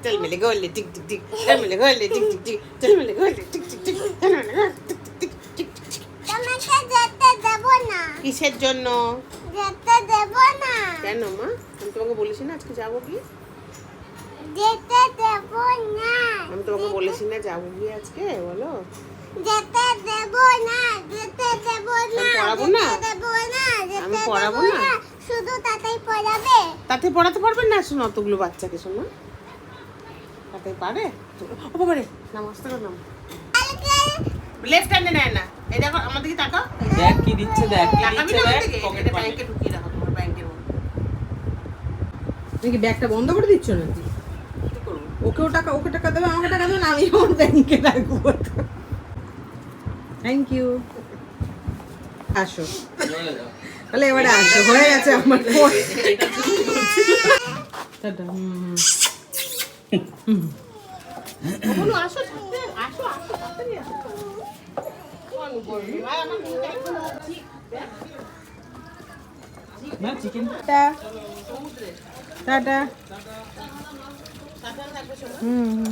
चल मिले गोले टिक टिक टिक चल मिले गोले टिक टिक टिक चल मिले गोले टिक टिक टिक चल मिले गोले टिक टिक टिक टिक তোমাকে যেতে দেব না কিসের জন্য যেতে দেব না কেন মা আমি তোমাকে বলেছি না আজকে যাবো কি যেতে দেব না আমি তোমাকে বলেছি না যাবো কি আজকে বলো যেতে দেব না যেতে দেব না পড়াবো না? দেব না আমি পড়াবো না? শুধু তাতেই পড়াবে তাতে পড়াতে পারবেন না শোনো অতগুলো বাচ্চাকে শোনো তাতে পারে ও বাবা রে নাম আস্তে করে নাম লেফট হ্যান্ডে নেয় না এই দেখো আমার দিকে তাকাও দেখ কি দিচ্ছে দেখ কি টাকা দিচ্ছে দেখ দিকে পকেট এটা মানি ব্যাংকে ঢুকিয়ে রাখো তোমার ব্যাংকের মধ্যে নাকি ব্যাগটা বন্ধ করে দিচ্ছ নাকি কি করবো ওকে টাকা দেবে আমাকে টাকা দেবে না আমি আমার ব্যাংকে রাখবো থ্যাংক ইউ আসো তাহলে এবারে আসো হয়ে গেছে আমার টাটা বলো আসো ছাড়তে আসো আসো তাড়াতাড়ি আসো কোন বলবি ভাই আমার মুখে একদম ঠিক না চিকেন টাটা টাটা সাবধানে থাকবে শোনো হুম